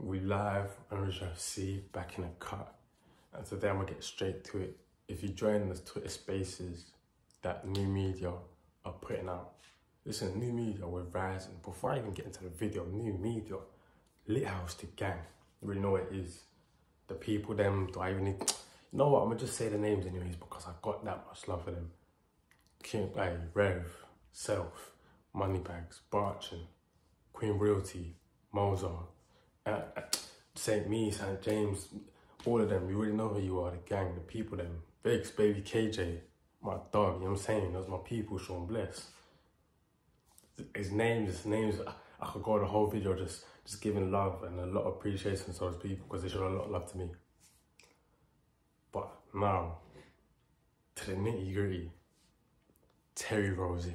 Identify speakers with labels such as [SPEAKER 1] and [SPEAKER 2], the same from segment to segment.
[SPEAKER 1] We live on Rozier FC, back in a cut. And today I'm gonna get straight to it. If you join the Twitter spaces that new media are putting out, listen, new media, we're rising. Before I even get into the video, new media, Lit House the gang. You really know what it is. The people, them, do I even need, you know what, I'm gonna just say the names anyways because I got that much love for them. King, Rev, Self, Moneybags, Barchin, Queen Realty, Mozart, St. Me, St. James, all of them, you already know who you are, the gang, the people, them. Biggs, baby KJ, my dog, you know what I'm saying? Those are my people, Sean Bless. His names, I could go the whole video just giving love and a lot of appreciation to those people because they showed a lot of love to me. But now, to the nitty gritty, Terry Rozier.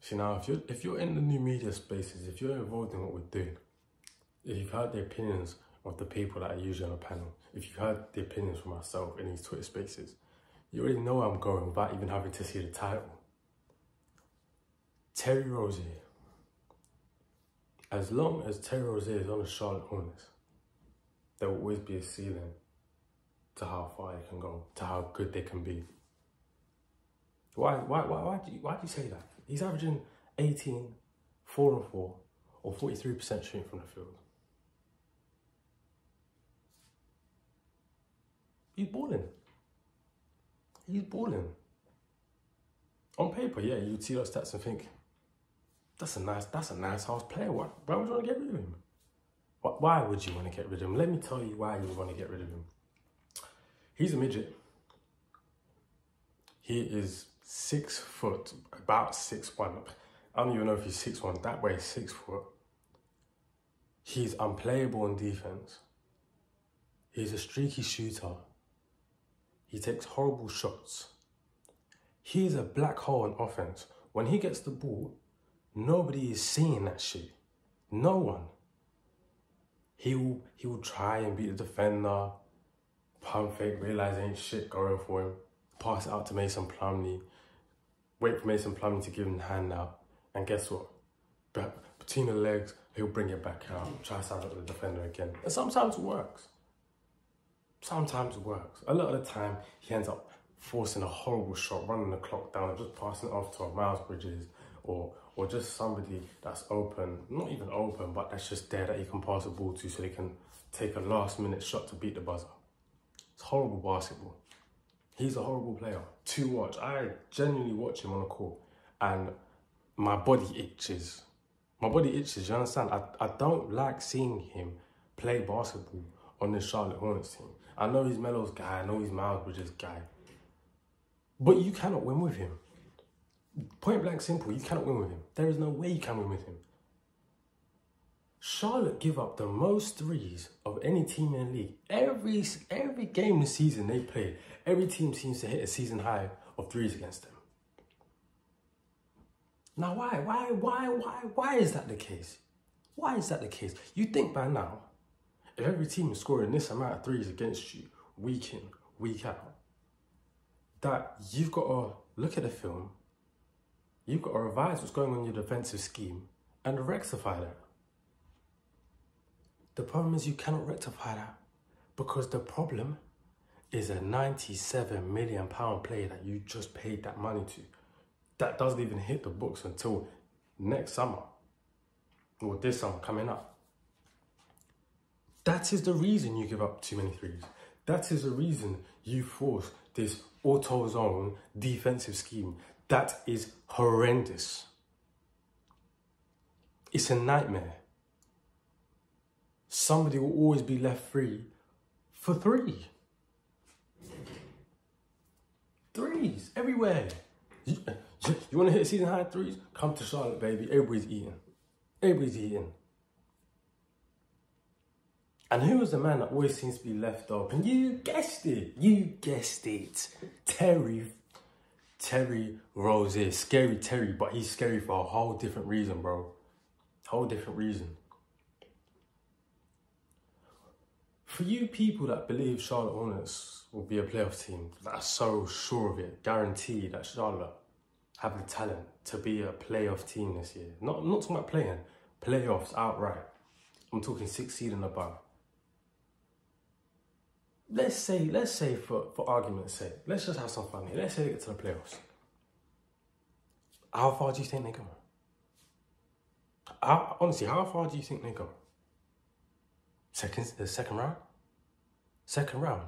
[SPEAKER 1] See now, if you're in the new media spaces, if you're involved in what we're doing, if you've heard the opinions of the people that are usually on the panel, if you've heard the opinions from myself in these Twitter spaces, you already know where I'm going without even having to see the title. Terry Rozier. As long as Terry Rozier is on the Charlotte Hornets, there will always be a ceiling to how far they can go, to how good they can be. Why do you say that? He's averaging 18, 4 and 4, or 43% shooting from the field. He's balling. He's balling. On paper, yeah, you'd see those stats and think, that's a nice house player. Why would you want to get rid of him? Why would you want to get rid of him? Let me tell you why you would want to get rid of him. He's a midget. He is 6 foot, about 6'1". I don't even know if he's 6'1". That way, 6 foot. He's unplayable on defense. He's a streaky shooter. He takes horrible shots. He's a black hole in offense. When he gets the ball, nobody is seeing that shit. No one. He will try and beat the defender, pump fake, realize ain't shit going for him, pass it out to Mason Plumlee, wait for Mason Plumlee to give him the hand out, and guess what? Between the legs, he'll bring it back out, try to stand up with the defender again. And sometimes it works. Sometimes it works. A lot of the time, he ends up forcing a horrible shot, running the clock down, and just passing it off to a Miles Bridges or just somebody that's open, not even open, but that's just there that he can pass the ball to so they can take a last-minute shot to beat the buzzer. It's horrible basketball. He's a horrible player to watch. I genuinely watch him on the court and my body itches. My body itches, you understand? I don't like seeing him play basketball on this Charlotte Hornets team. I know he's Melo's guy, I know he's Miles Bridges' guy, but you cannot win with him. Point blank simple, you cannot win with him. There is no way you can win with him. Charlotte give up the most threes of any team in the league. Every game this season they play, every team seems to hit a season high of threes against them. Now why is that the case? Why is that the case? You think by now, if every team is scoring this amount of threes against you, week in, week out, that you've got to look at the film, you've got to revise what's going on in your defensive scheme and rectify that. The problem is you cannot rectify that because the problem is a £97 million player that you just paid that money to. That doesn't even hit the books until next summer or this summer coming up. That is the reason you give up too many threes. That is the reason you force this auto-zone defensive scheme. That is horrendous. It's a nightmare. Somebody will always be left free for three. Threes, everywhere. You want to hit season high threes? Come to Charlotte, baby. Everybody's eating. Everybody's eating. And who was the man that always seems to be left open? You guessed it. You guessed it. Terry Rozier. Scary Terry, but he's scary for a whole different reason, bro. Whole different reason. For you people that believe Charlotte Hornets will be a playoff team, that are so sure of it, guarantee that Charlotte have the talent to be a playoff team this year. I'm not talking about playing, playoffs outright. I'm talking 6 seed and above. Let's say for argument's sake, let's just have some fun here. Let's say they get to the playoffs. How far do you think they go? Honestly, how far do you think they go? The second round? Second round.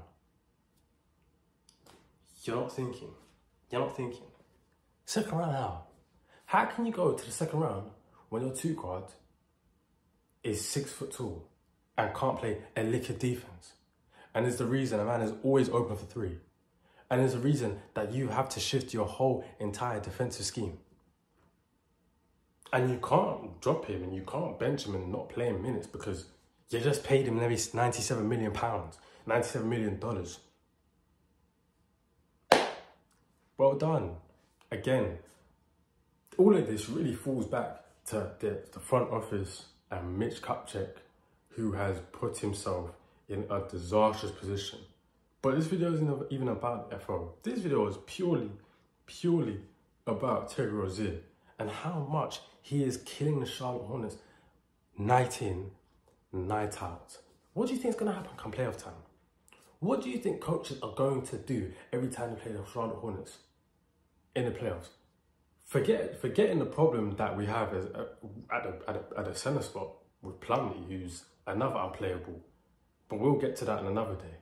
[SPEAKER 1] You're not thinking. Second round how? How can you go to the second round when your 2 guard is 6 foot tall and can't play a lick of defense? And it's the reason a man is always open for 3. And it's the reason that you have to shift your whole entire defensive scheme. And you can't drop him and you can't bench him and not play him minutes because you just paid him nearly £97 million, $97 million. Well done. Again, all of this really falls back to the front office and Mitch Kupchak, who has put himself in a disastrous position. But this video isn't even about FO. This video is purely about Terry Rozier and how much he is killing the Charlotte Hornets night in, night out. What do you think is going to happen come playoff time? What do you think coaches are going to do every time they play the Charlotte Hornets in the playoffs? Forgetting the problem that we have is at a centre spot with Plumlee, who's another unplayable. But we'll get to that in another day.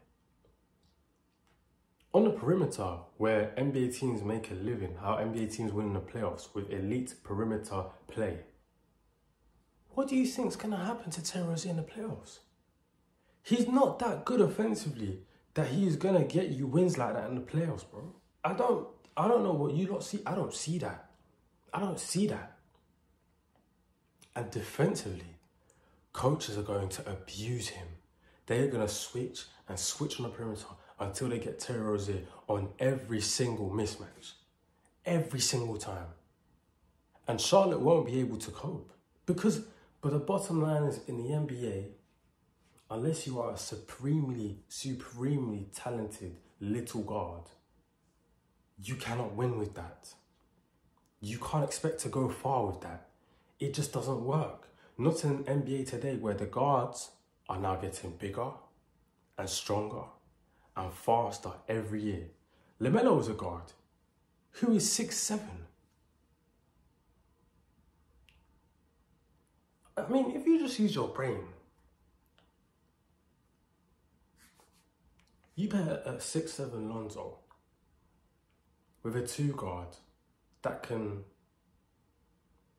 [SPEAKER 1] On the perimeter, where NBA teams make a living, how NBA teams win in the playoffs with elite perimeter play, what do you think is going to happen to Terry Rozier in the playoffs? He's not that good offensively that he's going to get you wins like that in the playoffs, bro. I don't know what you lot see. I don't see that. And defensively, coaches are going to abuse him. They're going to switch on the perimeter until they get Terry Rozier on every single mismatch. Every single time. And Charlotte won't be able to cope. But the bottom line is, in the NBA, unless you are a supremely talented little guard, you cannot win with that. You can't expect to go far with that. It just doesn't work. Not in an NBA today where the guards are now getting bigger and stronger and faster every year. LaMelo is a guard who is 6'7". I mean, if you just use your brain, you pair a 6'7" Lonzo with a 2 guard that can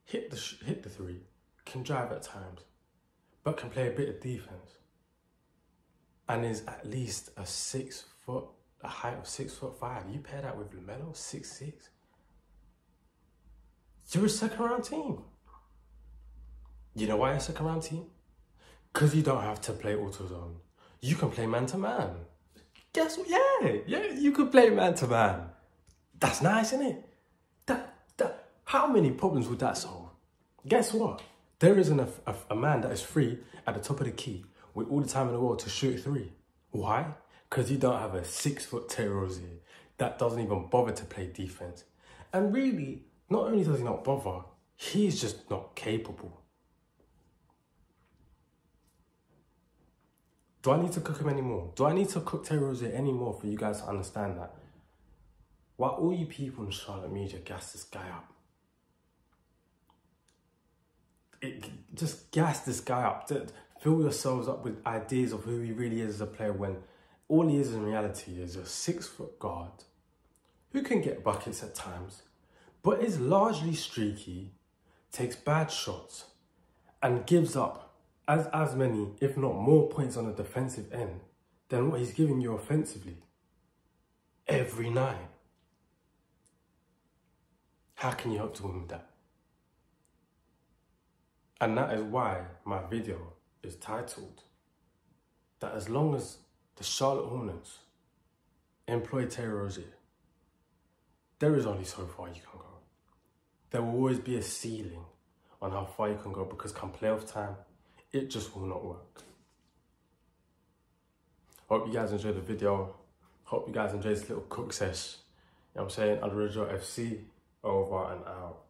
[SPEAKER 1] hit the 3, can drive at times, but can play a bit of defense, and is at least a height of 6'5". You pair that with LaMelo, 6'6". You're a second-round team. You know why you're a second-round team? Because you don't have to play auto-zone. You can play man-to-man. Guess what? Yeah, you could play man-to-man. That's nice, isn't it? How many problems would that solve? Guess what? There isn't a man that is free at the top of the key with all the time in the world to shoot 3. Why? Because you don't have a 6-foot Terry Rozier that doesn't even bother to play defense. And really, not only does he not bother, he's just not capable. Do I need to cook him anymore? Do I need to cook Terry Rozier anymore for you guys to understand that? Why all you people in Charlotte media gas this guy up? Just gas this guy up. Fill yourselves up with ideas of who he really is as a player when all he is in reality is a 6-foot guard who can get buckets at times, but is largely streaky, takes bad shots, and gives up as many, if not more, points on the defensive end than what he's giving you offensively every night. How can you hope to win with that? And that is why my video is titled that as long as the Charlotte Hornets employ Terry Rozier, there is only so far you can go. There will always be a ceiling on how far you can go because come playoff time, it just will not work. Hope you guys enjoyed the video. Hope you guys enjoyed this little cook sesh. You know what I'm saying? Rozier FC, over and out.